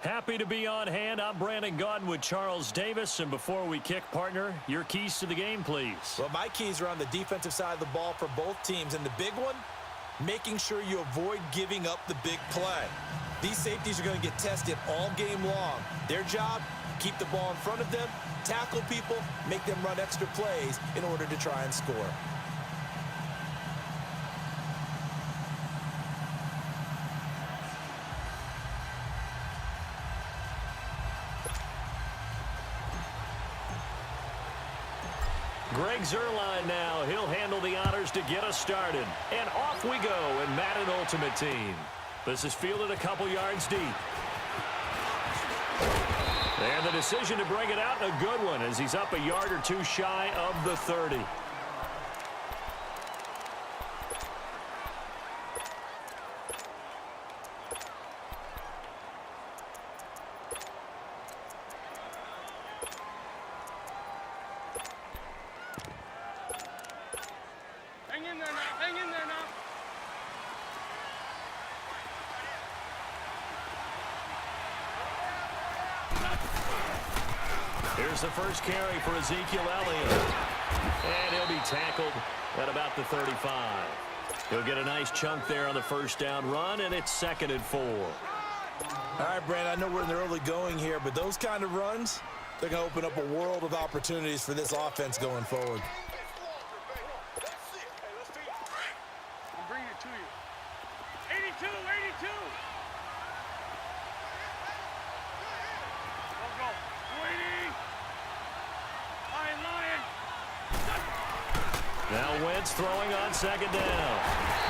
Happy to be on hand. I'm Brandon Gaudin with Charles Davis. And before we kick, partner, your keys to the game, please. Well, my keys are on the defensive side of the ball for both teams. And the big one, making sure you avoid giving up the big play. These safeties are going to get tested all game long. Their job, keep the ball in front of them, tackle people, make them run extra plays in order to try and score. Greg Zuerlein now. He'll handle the honors to get us started. And off we go in Madden Ultimate Team. This is fielded a couple yards deep. And the decision to bring it out, a good one, as he's up a yard or two shy of the 30. Here's the first carry for Ezekiel Elliott. And he'll be tackled at about the 35. He'll get a nice chunk there on the first down run, and it's 2nd and 4. All right, Brandon, I know we're in the early going here, but those kind of runs, they're going to open up a world of opportunities for this offense going forward. I'm bringing it to you. 82, 82. Go, go. 280. Lion. Now Wentz throwing on 2nd down.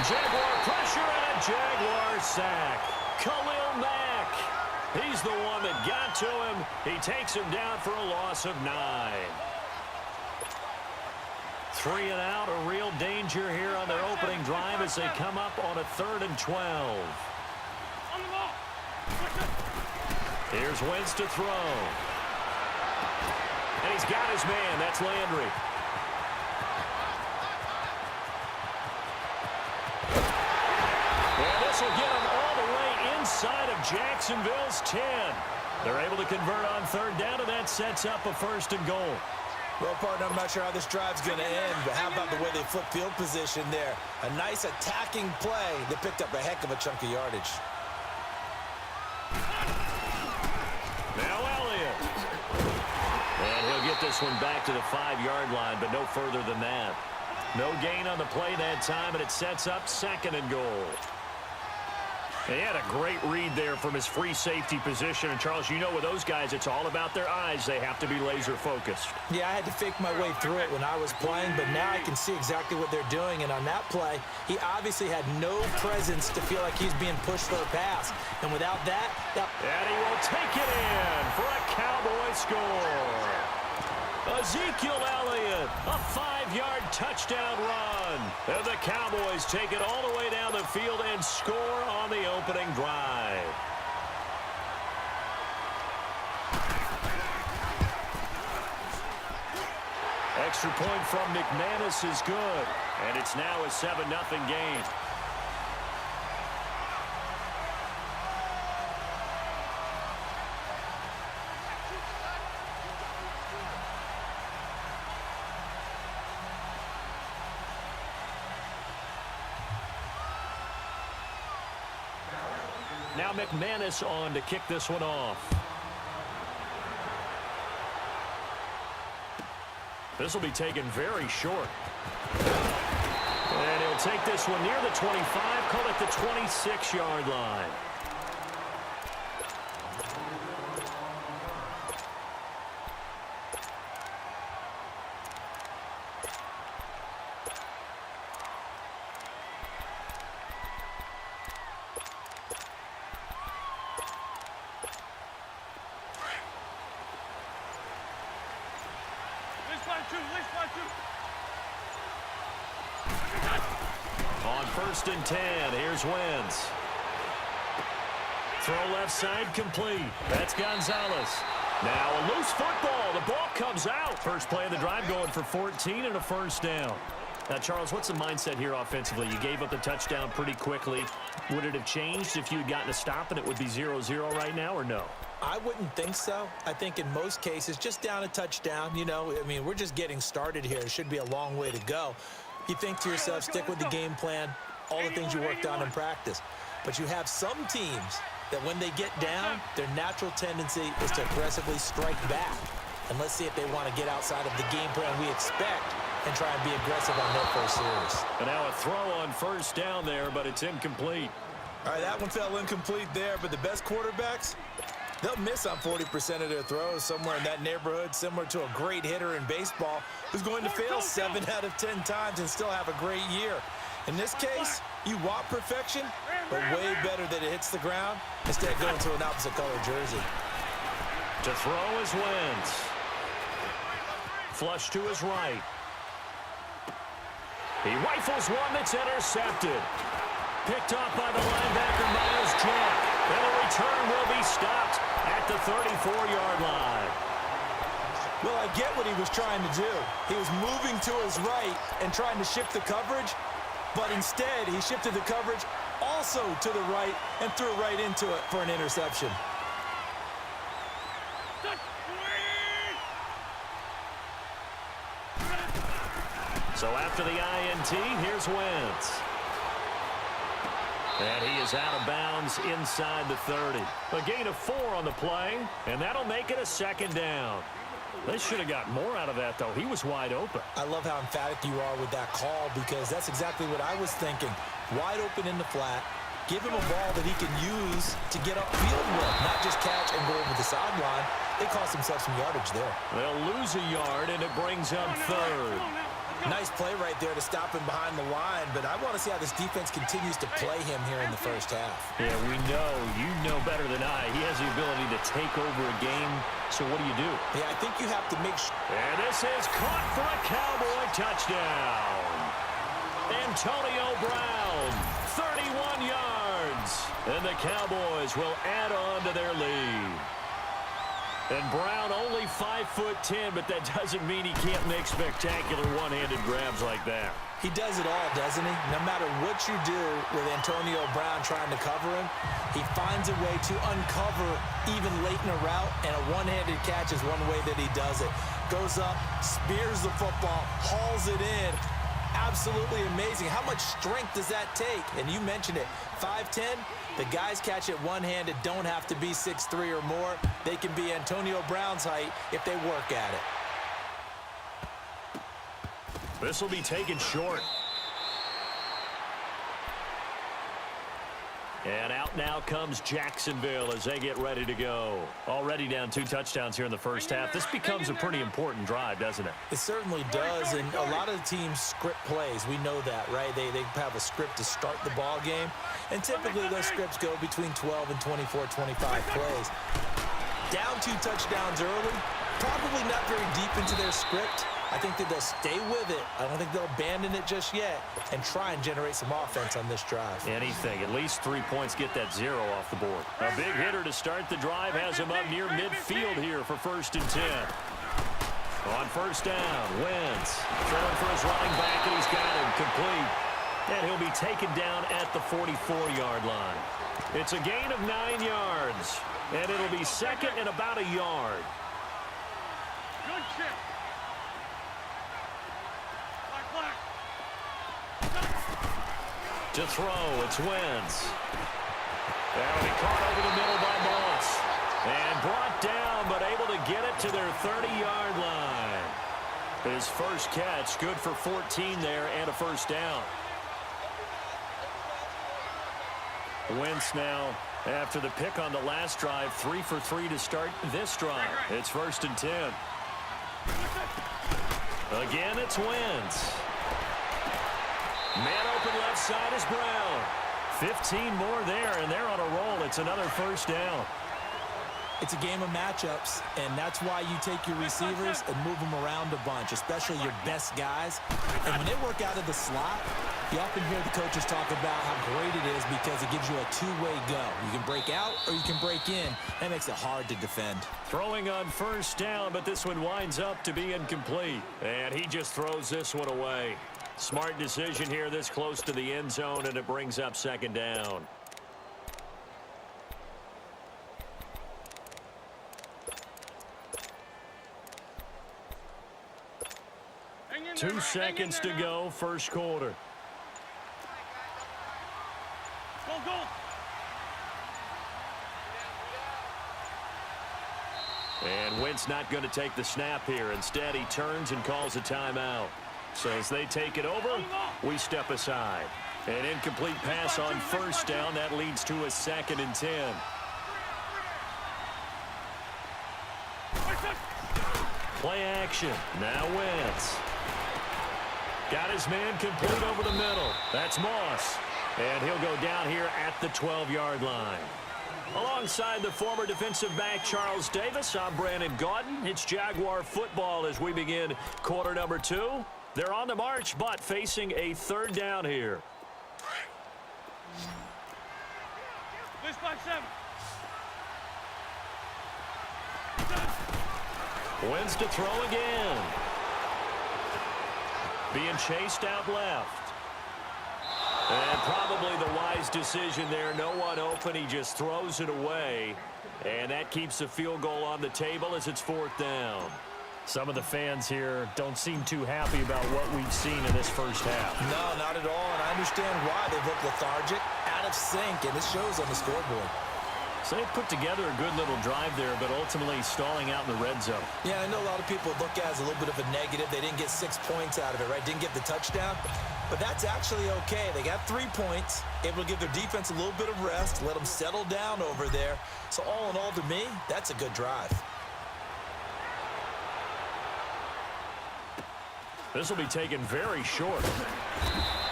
Jaguar pressure and a Jaguar sack. Khalil Mack. He's the one that got to him. He takes him down for a loss of 9. 3 and out, a real danger here on their opening drive as they come up on a 3rd and 12. On the ball. Here's Wentz to throw. And he's got his man. That's Landry. And this will get him all the way inside of Jacksonville's 10. They're able to convert on 3rd down, and that sets up a 1st and goal. Well, partner, I'm not sure how this drive's going to end, but how about the way they flip field position there? A nice attacking play that picked up a heck of a chunk of yardage. Now Elliott. And he'll get this one back to the 5-yard line, but no further than that. No gain on the play that time, and it sets up 2nd and goal. He had a great read there from his free safety position. And, Charles, you know with those guys, it's all about their eyes. They have to be laser-focused. Yeah, I had to fake my way through it when I was playing, but now I can see exactly what they're doing. And on that play, he obviously had no presence to feel like he's being pushed for a pass. And without that... And he will take it in for a Cowboy score. Ezekiel Elliott, a 5-yard touchdown run. And the Cowboys take it all the way down the field and score on the opening drive. Extra point from McManus is good. And it's now a 7-0 game. Now McManus on to kick this one off. This will be taken very short. And he'll take this one near the 25, call it the 26-yard line. On 1st and 10, here's Wentz. Throw left side complete. That's Gonzalez. Now a loose football. The ball comes out. First play of the drive going for 14 and a 1st down. Now, Charles, what's the mindset here offensively? You gave up the touchdown pretty quickly. Would it have changed if you had gotten a stop and it would be 0-0 right now, or no? I wouldn't think so. I think in most cases, just down a touchdown, you know, I mean, we're just getting started here. It should be a long way to go. You think to yourself, stick with the game plan, all the things you worked on in practice. But you have some teams that when they get down, their natural tendency is to aggressively strike back. And let's see if they want to get outside of the game plan we expect and try and be aggressive on their first series. And now a throw on first down there, but it's incomplete. All right, that one fell incomplete there, but the best quarterbacks, they'll miss on 40% of their throws, somewhere in that neighborhood, similar to a great hitter in baseball who's going to fail 7 out of 10 times and still have a great year. In this case, you want perfection, but way better that it hits the ground instead of going to an opposite color jersey. To throw is Wentz. Flush to his right. He rifles one that's intercepted. Picked off by the linebacker, Miles Jack. And the return will be stopped at the 34-yard line. Well, I get what he was trying to do. He was moving to his right and trying to shift the coverage, but instead he shifted the coverage also to the right and threw right into it for an interception. So after the INT, here's Wentz. And he is out of bounds inside the 30. A gain of 4 on the play, and that'll make it a second down. They should have got more out of that, though. He was wide open. I love how emphatic you are with that call because that's exactly what I was thinking. Wide open in the flat. Give him a ball that he can use to get upfield with, not just catch and go over the sideline. They cost themselves some yardage there. They'll lose a yard, and it brings up third. Nice play right there to stop him behind the line, but I want to see how this defense continues to play him here in the first half. Yeah, we know. You know better than I. He has the ability to take over a game, so what do? Yeah, I think you have to make sure. And this is caught for a Cowboy touchdown. Antonio Brown, 31 yards. And the Cowboys will add on to their lead. And Brown only 5'10", but that doesn't mean he can't make spectacular one-handed grabs like that. He does it all, doesn't he? No matter what you do with Antonio Brown trying to cover him, he finds a way to uncover even late in a route, and a one-handed catch is one way that he does it. Goes up, spears the football, hauls it in. Absolutely amazing. How much strength does that take? And you mentioned it, 5'10", the guys catch it one-handed don't have to be 6'3" or more. They can be Antonio Brown's height if they work at it. This will be taken short. And out now comes Jacksonville as they get ready to go. Already down 2 touchdowns here in the first half. This becomes a pretty important drive, doesn't it? It certainly does, and a lot of the teams script plays. We know that, right? They have a script to start the ball game, and typically those scripts go between 12 and 24, 25 plays. Down 2 touchdowns early, probably not very deep into their script. I think that they'll stay with it. I don't think they'll abandon it just yet and try and generate some offense on this drive. Anything. At least 3 points get that 0 off the board. A big hitter to start the drive has him up near midfield here for 1st and 10. On first down, Wentz throwing for his running back, and he's got him complete. And he'll be taken down at the 44-yard line. It's a gain of 9 yards, and it'll be second and about a yard. Good chip. To throw, it's Wentz. That'll be caught over the middle by Moss. And brought down, but able to get it to their 30-yard line. His first catch, good for 14 there and a first down. Wentz now, after the pick on the last drive, 3 for 3 to start this drive. It's 1st and 10. Again, it's Wentz. Man open left side is Brown. 15 more there, and they're on a roll. It's another first down. It's a game of matchups, and that's why you take your receivers and move them around a bunch, especially your best guys. And when they work out of the slot, you often hear the coaches talk about how great it is because it gives you a two-way go. You can break out or you can break in. That makes it hard to defend. Throwing on first down, but this one winds up to be incomplete. And he just throws this one away. Smart decision here this close to the end zone, and it brings up second down. Hang in there, 2 Hang in seconds there to now. go, first quarter. Go, go. And Wentz not going to take the snap here. Instead, he turns and calls a timeout. So as they take it over, we step aside. An incomplete pass on first down. That leads to a 2nd and 10. Play action. Now Wentz. Got his man complete over the middle. That's Moss. And he'll go down here at the 12-yard line. Alongside the former defensive back Charles Davis, I'm Brandon Gaudin. It's Jaguar football as we begin quarter number 2. They're on the march, but facing a 3rd down here. This by 7. Wins to throw again. Being chased out left. And probably the wise decision there. No one open. He just throws it away. And that keeps the field goal on the table as it's 4th down. Some of the fans here don't seem too happy about what we've seen in this first half. No, not at all, and I understand why they look lethargic, out of sync, and it shows on the scoreboard. So they put together a good little drive there, but ultimately stalling out in the red zone. Yeah, I know a lot of people look at it as a little bit of a negative. They didn't get 6 points out of it, right? Didn't get the touchdown. But that's actually okay. They got 3 points, able to give their defense a little bit of rest, let them settle down over there. So all in all, to me, that's a good drive. This will be taken very short.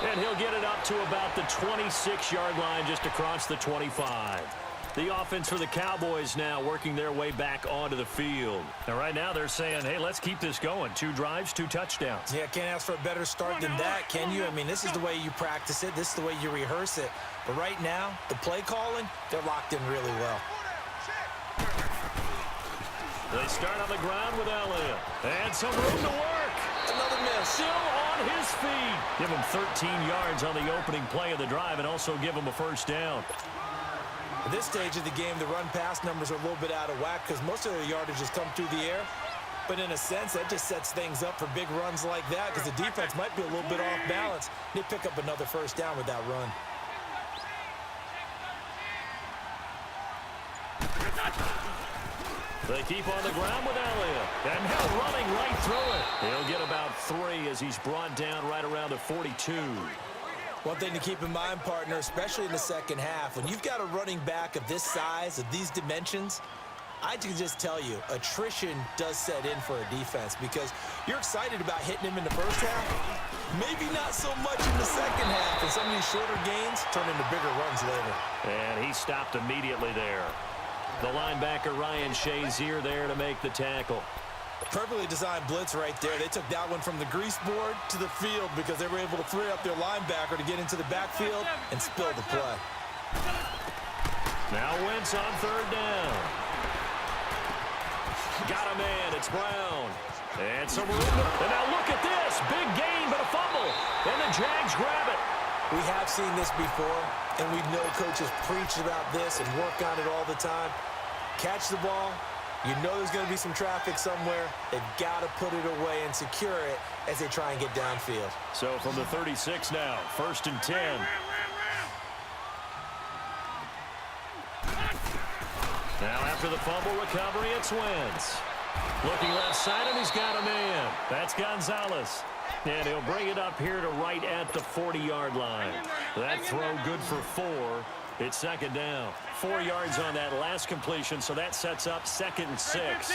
And he'll get it up to about the 26-yard line, just across the 25. The offense for the Cowboys now working their way back onto the field. And right now they're saying, hey, let's keep this going. 2 drives, 2 touchdowns. Yeah, can't ask for a better start than that, can you? I mean, this is the way you practice it. This is the way you rehearse it. But right now, the play calling, they're locked in really well. They start on the ground with Elliott. And some room to work. Another miss. Still on his feet. Give him 13 yards on the opening play of the drive and also give him a first down. At this stage of the game, the run-pass numbers are a little bit out of whack because most of their yardage has come through the air. But in a sense, that just sets things up for big runs like that because the defense might be a little bit off balance. They pick up another first down with that run. They keep on the ground with Elliott. And now running right through it. He'll get about 3 as he's brought down right around the 42. One thing to keep in mind, partner, especially in the second half, when you've got a running back of this size, of these dimensions, I can just tell you, attrition does set in for a defense because you're excited about hitting him in the first half, maybe not so much in the second half, and some of these shorter gains turn into bigger runs later. And he stopped immediately there. The linebacker, Ryan Shazier, there to make the tackle. Perfectly designed blitz right there. They took that one from the grease board to the field because they were able to free up their linebacker to get into the backfield and spill the play. Now Wentz on 3rd down. Got a man. It's Brown. And some room. And now look at this. Big gain, but a fumble. And the Jags grab it. We have seen this before, and we know coaches preach about this and work on it all the time. Catch the ball. You know there's going to be some traffic somewhere. They've got to put it away and secure it as they try and get downfield. So from the 36 now, 1st and 10. Now after the fumble recovery, it's Wentz. Looking left side, and he's got a man. That's Gonzalez. And he'll bring it up here to right at the 40-yard line. That throw good for 4. It's 2nd down. 4 yards on that last completion, so that sets up 2nd and 6.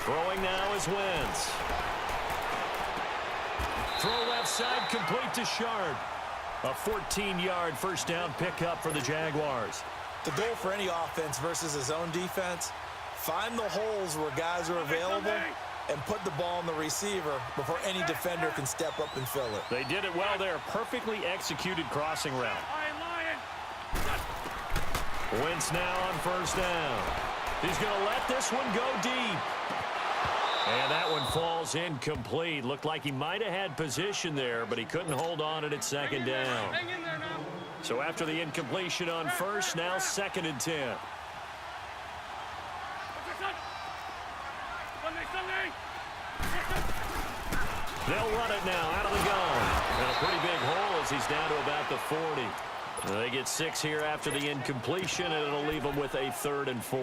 Throwing now is Wentz. Throw left side, complete to Shard. A 14-yard first down pickup for the Jaguars. The goal for any offense versus his own defense, find the holes where guys are available and put the ball on the receiver before any defender can step up and fill it. They did it well there. Perfectly executed crossing route. Wentz now on 1st down. He's going to let this one go deep. And that one falls incomplete. Looked like he might have had position there, but he couldn't hold on at second down. Hang in there now. So after the incompletion on first, now 2nd and 10. Sunday. They'll run it now out of the gun. And a pretty big hole as he's down to about the 40. They get 6 here after the incompletion, and it'll leave them with a 3rd and 4.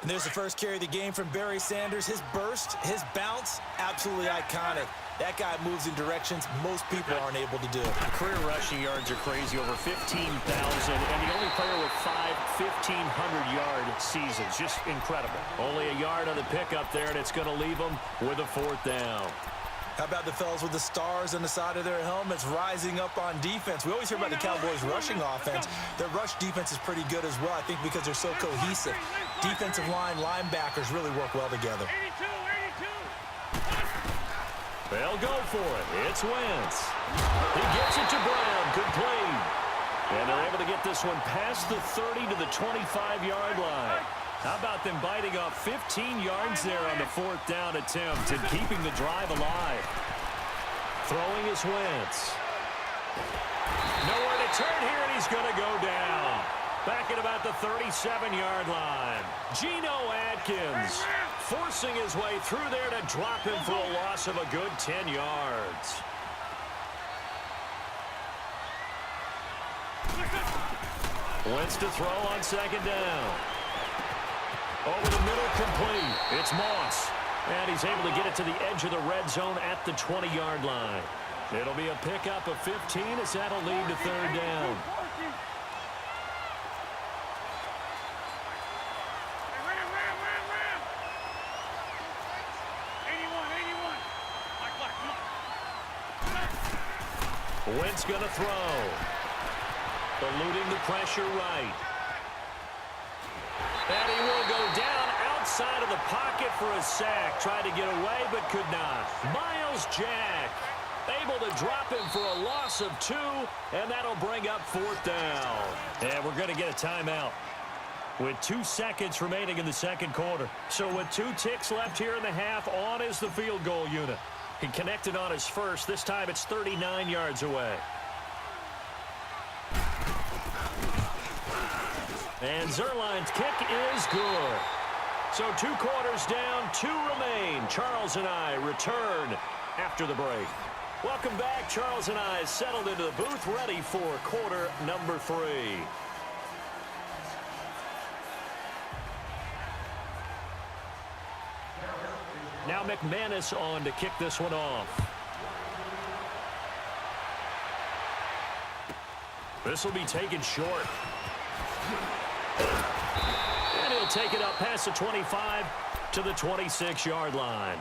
And there's the first carry of the game from Barry Sanders. His burst, his bounce, absolutely iconic. That guy moves in directions most people aren't able to do. Career rushing yards are crazy, over 15,000, and the only player with 5 1,500-yard seasons. Just incredible. Only a yard on the pickup there, and it's going to leave them with a 4th down. How about the fellas with the stars on the side of their helmets rising up on defense? We always hear about the Cowboys' rushing offense. Their rush defense is pretty good as well, I think, because they're so cohesive. Defensive line, linebackers really work well together. 82. They'll go for it. It's Wentz. He gets it to Brown. Complete. And they're able to get this one past the 30 to the 25-yard line. How about them biting off 15 yards there on the 4th down attempt and keeping the drive alive? Throwing is Wentz. Nowhere to turn here, and he's going to go down. Back at about the 37-yard line. Geno Atkins forcing his way through there to drop him for a loss of a good 10 yards. Wentz to throw on 2nd down. Over the middle, complete. It's Moss. And he's able to get it to the edge of the red zone at the 20-yard line. It'll be a pickup of 15 as that'll lead to 3rd down. Wentz going to throw. Eluding the pressure right. And he will go down outside of the pocket for a sack. Tried to get away, but could not. Miles Jack able to drop him for a loss of 2, and that'll bring up 4th down. And we're going to get a timeout with 2 seconds remaining in the 2nd quarter. So with 2 ticks left here in the half, on is the field goal unit. He connected on his first. This time it's 39 yards away. And Zerline's kick is good. So 2 quarters down, 2 remain. Charles and I return after the break. Welcome back. Charles and I settled into the booth, ready for quarter number 3. Now McManus on to kick this one off. This will be taken short. And he'll take it up past the 25 to the 26-yard line.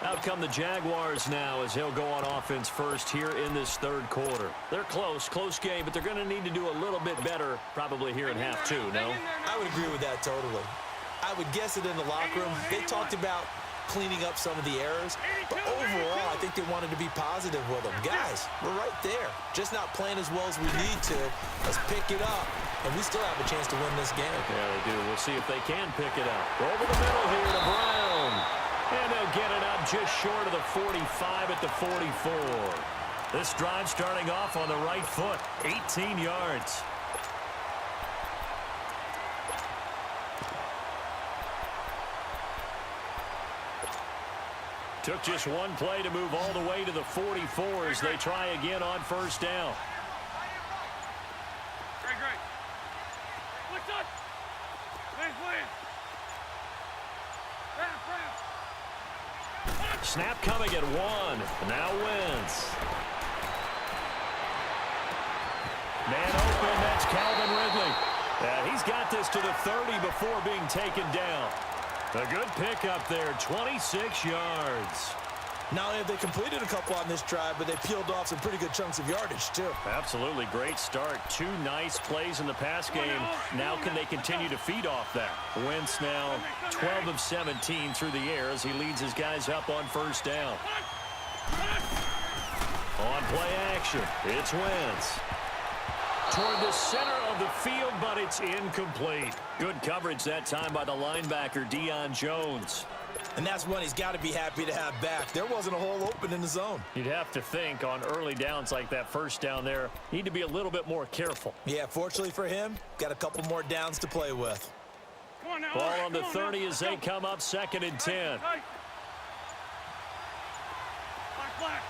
Out come the Jaguars now as he'll go on offense first here in this 3rd quarter. They're close game, but they're going to need to do a little bit better probably here in half 2, no? I would agree with that totally. I would guess it in the locker room. They talked about cleaning up some of the errors, but overall, I think they wanted to be positive with them. Guys, we're right there. Just not playing as well as we need to. Let's pick it up, and we still have a chance to win this game. Yeah, they do. We'll see if they can pick it up. Over the middle here to Brown. And they'll get it up just short of the 45 at the 44. This drive starting off on the right foot, 18 yards. Took just one play to move all the way to the 44 as they try again on 1st down. Great. Lift up. Lance. Snap coming at 1. Now Wentz. Man open, that's Calvin Ridley. And he's got this to the 30 before being taken down. A good pickup there, 26 yards. Not only have they completed a couple on this drive, but they peeled off some pretty good chunks of yardage, too. Absolutely great start. 2 nice plays in the pass game. Now can they continue to feed off that? Wentz now 12 of 17 through the air as he leads his guys up on 1st down. On play action, it's Wentz. Toward the center of the field, but it's incomplete. Good coverage that time by the linebacker, Deion Jones. And that's one he's got to be happy to have back. There wasn't a hole open in the zone. You'd have to think on early downs like that first down there, need to be a little bit more careful. Yeah, fortunately for him, got a couple more downs to play with. Come on now. Ball on the 30 as they come up 2nd and 10. Black, black.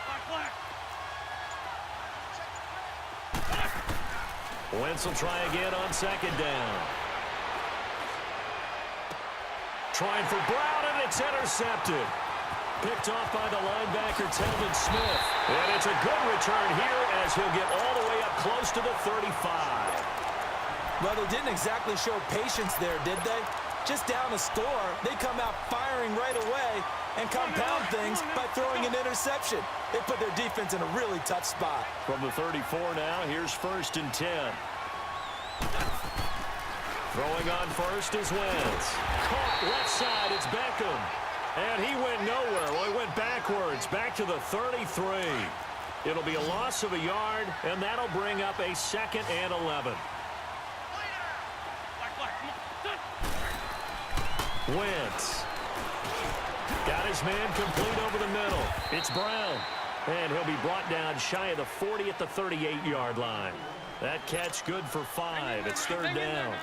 Black, black. Wentz will try again on 2nd down. Trying for Brown, and it's intercepted. Picked off by the linebacker, Telvin Smith. And it's a good return here as he'll get all the way up close to the 35. Well, they didn't exactly show patience there, did they? Just down a score, they come out firing right away and compound things by throwing an interception. They put their defense in a really tough spot. From the 34 now, here's 1st and 10. Throwing on first is Wentz. Caught left side, it's Beckham. And he went nowhere. Well, he went backwards, back to the 33. It'll be a loss of a yard, and that'll bring up a 2nd and 11. Wentz. Got his man complete over the middle. It's Brown. And he'll be brought down shy of the 40 at the 38-yard line. That catch good for 5. It's 3rd down.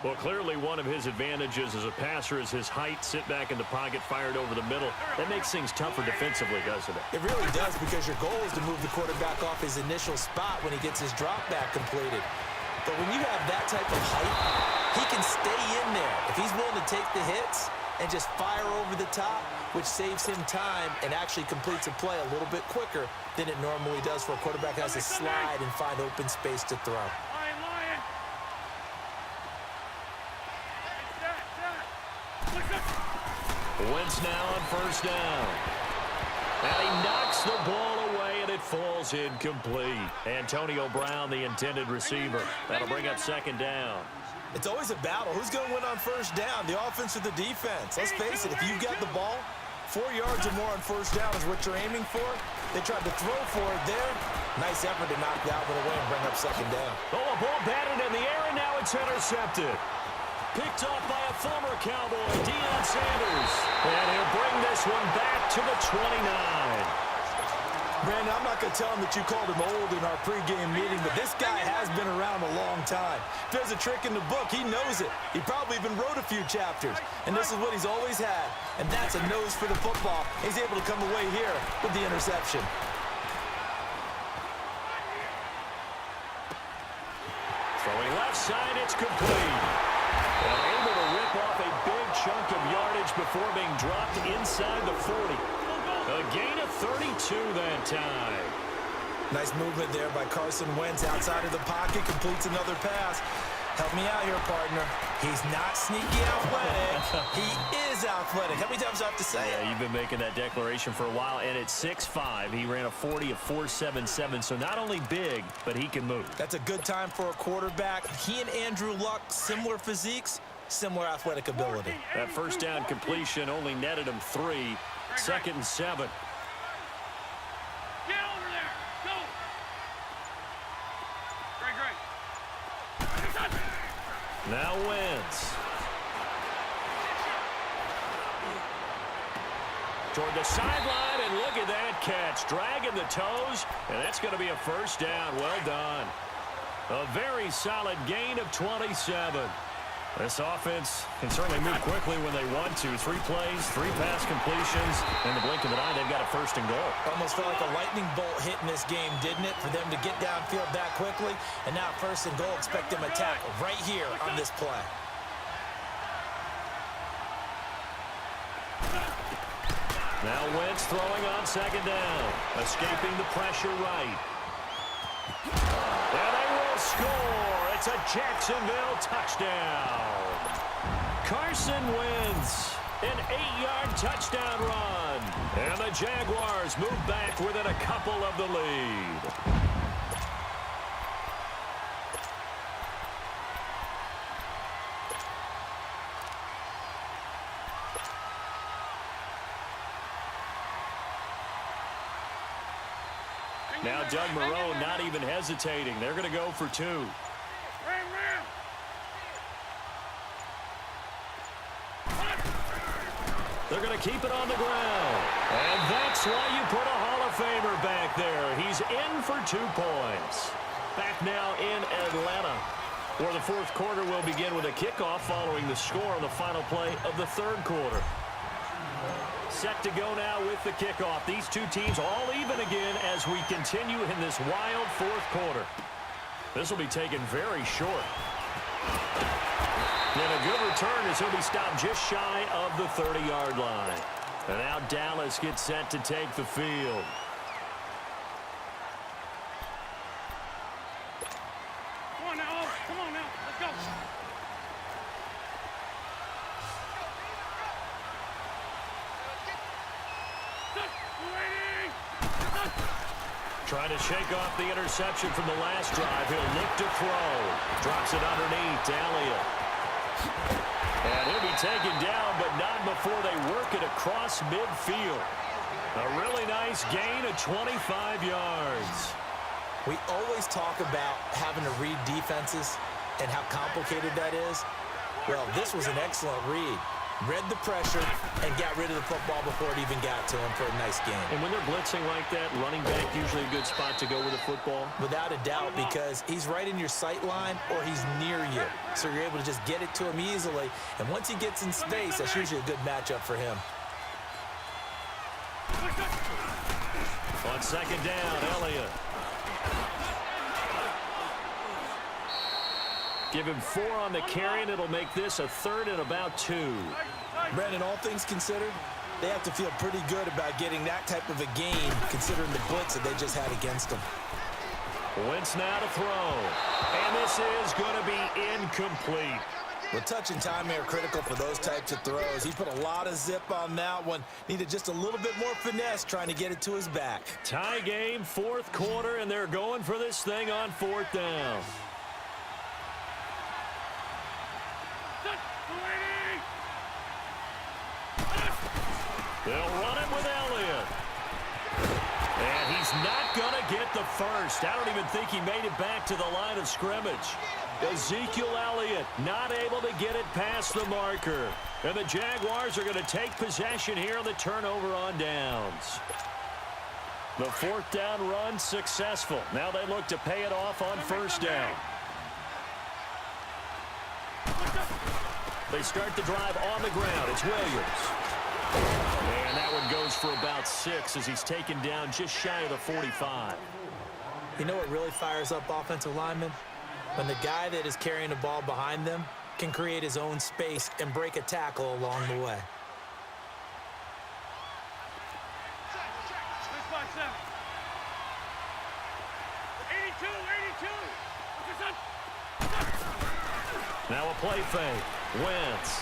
Well, clearly one of his advantages as a passer is his height. Sit back in the pocket, fired over the middle. That makes things tougher defensively, doesn't it? It really does, because your goal is to move the quarterback off his initial spot when he gets his drop back completed. But when you have that type of height, he can stay in there. If he's willing to take the hits and just fire over the top, which saves him time and actually completes a play a little bit quicker than it normally does for a quarterback who has to slide and find open space to throw. Wentz now on 1st down. And he knocks the ball away, and it falls incomplete. Antonio Brown, the intended receiver. That'll bring up 2nd down. It's always a battle. Who's going to win on 1st down, the offense or the defense? Let's face it, if you've got the ball, 4 yards or more on 1st down is what you're aiming for. They tried to throw for it there. Nice effort to knock that one away and bring up 2nd down. Oh, a ball batted in the air, and now it's intercepted. Picked off by a former Cowboy, Deion Sanders. And he'll bring this one back to the 29. Brandon, I'm not going to tell him that you called him old in our pregame meeting, but this guy has been around a long time. If there's a trick in the book, he knows it. He probably even wrote a few chapters, and this is what he's always had, and that's a nose for the football. He's able to come away here with the interception. Throwing left side, it's complete. And able to rip off a big chunk of yardage before being dropped inside the 40. A gain of 32 that time. Nice movement there by Carson Wentz outside of the pocket, completes another pass. Help me out here, partner. He's not sneaky athletic. He is athletic. How many times do I have to say it? Yeah, you've been making that declaration for a while, and at 6'5", he ran a 40 of 4.77, so not only big, but he can move. That's a good time for a quarterback. He and Andrew Luck, similar physiques, similar athletic ability. That 1st down completion only netted him 3. 2nd and 7. Get over there. Go. Great. Now Wentz. Toward the sideline, and look at that catch. Dragging the toes, and that's going to be a 1st down. Well done. A very solid gain of 27. This offense can certainly move quickly when they want to. 3 plays, 3 pass completions. In the blink of an eye, they've got a 1st and goal. Almost felt like a lightning bolt hit in this game, didn't it? For them to get downfield that quickly. And now 1st and goal, expect them to attack right here on this play. Now Wentz throwing on 2nd down. Escaping the pressure right. And they will score. It's a Jacksonville touchdown. Carson Wentz, an 8-yard touchdown run. And the Jaguars move back within a couple of the lead. Now Doug Moreau not even hesitating. They're going to go for 2. Ram. They're going to keep it on the ground. And that's why you put a Hall of Famer back there. He's in for 2 points. Back now in Atlanta, where the fourth quarter will begin with a kickoff following the score on the final play of the third quarter. Set to go now with the kickoff. These two teams all even again as we continue in this wild fourth quarter. This will be taken very short. And a good return as he'll be stopped just shy of the 30-yard line. And now Dallas gets set to take the field. Come on now. Come on now. Let's go. Trying to shake off the interception from the last drive. He'll look to throw. Drops it underneath to Elliott. And he'll be taken down, but not before they work it across midfield. A really nice gain of 25 yards. We always talk about having to read defenses and how complicated that is. Well, this was an excellent read. Read the pressure and got rid of the football before it even got to him for a nice game. And when they're blitzing like that, running back usually a good spot to go with the football? Without a doubt, because he's right in your sight line or he's near you. So you're able to just get it to him easily. And once he gets in space, that's usually a good matchup for him. On second down, Elliott. Give him 4 on the carry, and it'll make this a 3rd and about 2. Brandon, all things considered, they have to feel pretty good about getting that type of a game, considering the blitz that they just had against them. Wentz now to throw. And this is going to be incomplete. Well, touch and timing are critical for those types of throws. He put a lot of zip on that one. Needed just a little bit more finesse trying to get it to his back. Tie game, fourth quarter, and they're going for this thing on 4th down. They'll run it with Elliott. And he's not going to get the first. I don't even think he made it back to the line of scrimmage. Ezekiel Elliott not able to get it past the marker. And the Jaguars are going to take possession here on the turnover on downs. The 4th down run successful. Now they look to pay it off on 1st down. They start the drive on the ground. It's Williams. And that one goes for about 6 as he's taken down just shy of the 45. You know what really fires up offensive linemen? When the guy that is carrying the ball behind them can create his own space and break a tackle along the way. Now a play fake. Wentz.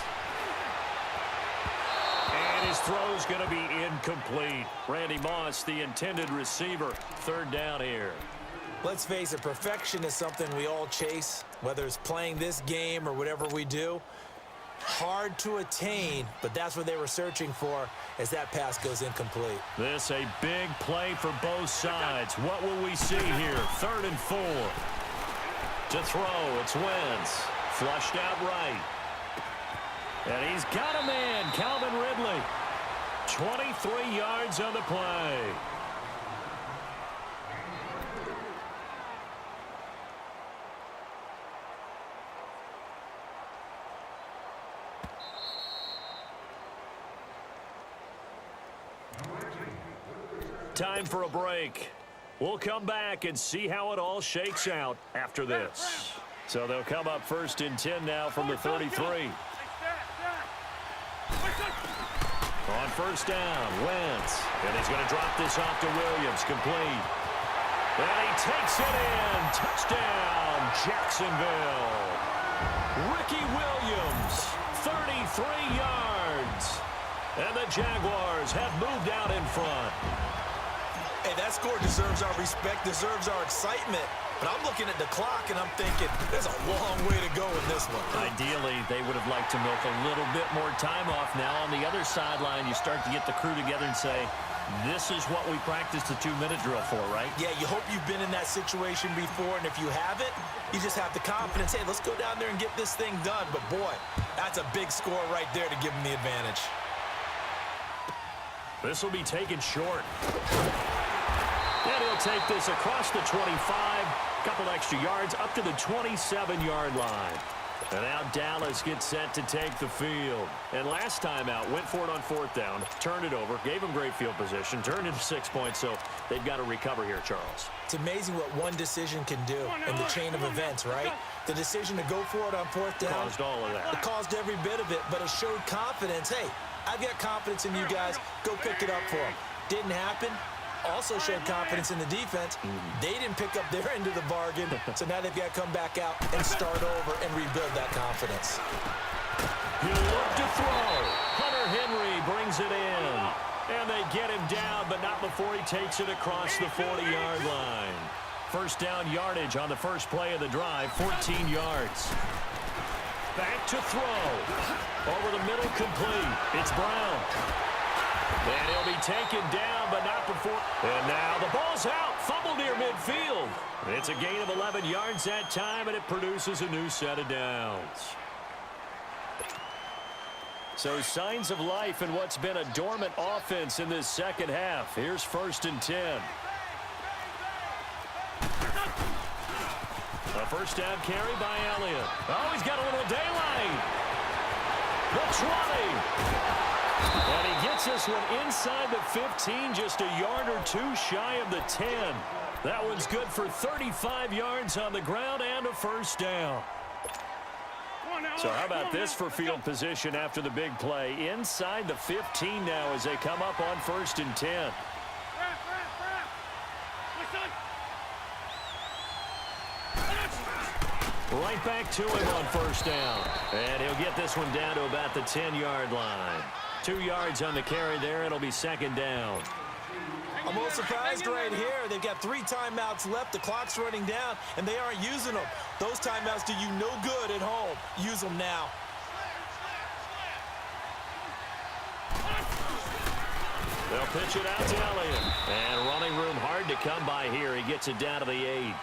And his throw's going to be incomplete. Randy Moss, the intended receiver. 3rd down here. Let's face it, perfection is something we all chase, whether it's playing this game or whatever we do. Hard to attain, but that's what they were searching for as that pass goes incomplete. This a big play for both sides. What will we see here? 3rd and 4. To throw, it's Wentz. Flushed out right. And he's got a man, Calvin Ridley. 23 yards on the play. Time for a break. We'll come back and see how it all shakes out after this. So they'll come up 1st and 10 now from the 33. On 1st down, Wentz. And he's going to drop this off to Williams, complete. And he takes it in. Touchdown, Jacksonville. Ricky Williams, 33 yards. And the Jaguars have moved out in front. Hey, that score deserves our respect, deserves our excitement. But I'm looking at the clock, and I'm thinking, there's a long way to go in this one. Ideally, they would have liked to milk a little bit more time off. Now, on the other sideline, you start to get the crew together and say, this is what we practiced the 2-minute drill for, right? Yeah, you hope you've been in that situation before, and if you haven't, you just have the confidence, hey, let's go down there and get this thing done. But, boy, that's a big score right there to give them the advantage. This will be taken short. And he'll take this across the 25. Couple extra yards up to the 27-yard line. And now Dallas gets set to take the field. And last time out, went for it on fourth down, turned it over, gave them great field position, turned into 6 points, so they've got to recover here, Charles. It's amazing what one decision can do in the chain of events, right? The decision to go for it on fourth down. Caused all of that. It caused every bit of it, but it showed confidence. Hey, I've got confidence in you guys. Go pick it up for them. Didn't happen. Also showed confidence in the defense. They didn't pick up their end of the bargain, so now they've got to come back out and start over and rebuild that confidence. He'll look to throw. Hunter Henry brings it in. And they get him down, but not before he takes it across the 40-yard line. First down yardage on the first play of the drive, 14 yards. Back to throw. Over the middle, complete. It's Brown. And he'll be taken down, but not before. And now the ball's out. Fumble near midfield. It's a gain of 11 yards that time, and it produces a new set of downs. So signs of life in what's been a dormant offense in this second half. Here's 1st and 10. A first down carry by Elliott. Oh, he's got a little daylight. The 20. And he gets this one inside the 15, just a yard or two shy of the 10. That one's good for 35 yards on the ground and a first down. So how about this for field position after the big play? Inside the 15 now as they come up on 1st and 10. Right back to him on first down. And he'll get this one down to about the 10-yard line. 2 yards on the carry there. It'll be 2nd down. I'm a little surprised right here. They've got 3 timeouts left. The clock's running down, and they aren't using them. Those timeouts do you no good at home. Use them now. They'll pitch it out to Elliott. And running room hard to come by here. He gets it down to the 8.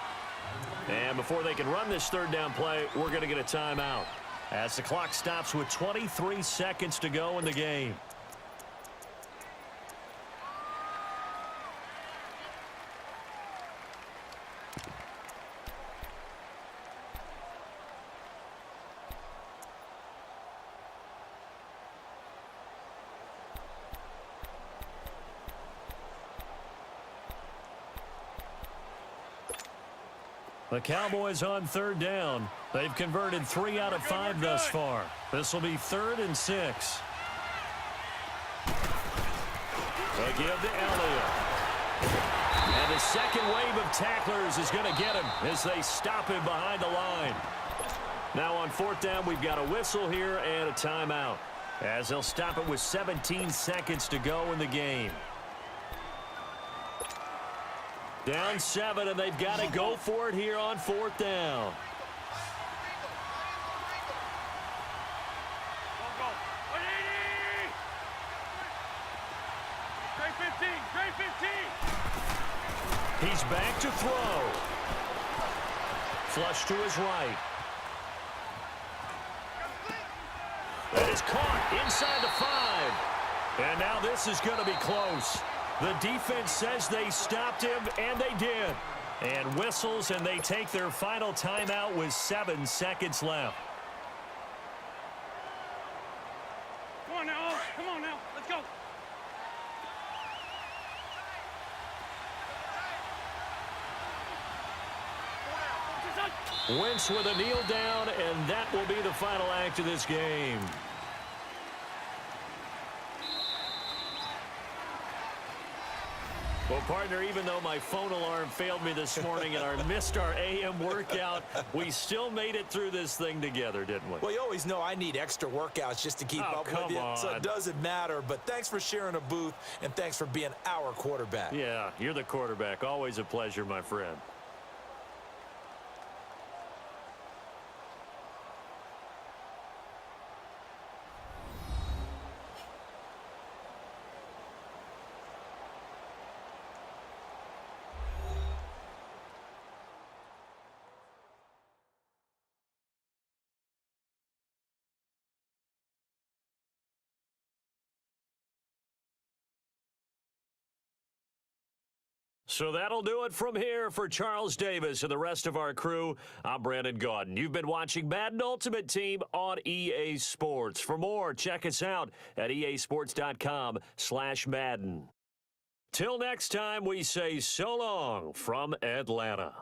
And before they can run this 3rd down play, we're going to get a timeout as the clock stops with 23 seconds to go in the game. The Cowboys on 3rd down. They've converted 3 out of 5 thus far. This will be 3rd and 6. They give to Elliott. And the second wave of tacklers is going to get him as they stop him behind the line. Now on 4th down, we've got a whistle here and a timeout, as they'll stop it with 17 seconds to go in the game. Down 7, and they've got to go for it here on 4th down. He's back to throw. Flush to his right. That is caught inside the 5. And now this is going to be close. The defense says they stopped him, and they did. And whistles, and they take their final timeout with 7 seconds left. Come on now. Come on now. Let's go. Wentz with a kneel down, and that will be the final act of this game. Well, partner, even though my phone alarm failed me this morning and I missed our AM workout, we still made it through this thing together, didn't we? Well, you always know I need extra workouts just to keep up with you, so it doesn't matter. But thanks for sharing a booth, and thanks for being our quarterback. Yeah, you're the quarterback. Always a pleasure, my friend. So that'll do it from here for Charles Davis and the rest of our crew. I'm Brandon Gaudin. You've been watching Madden Ultimate Team on EA Sports. For more, check us out at easports.com/Madden. Till next time, we say so long from Atlanta.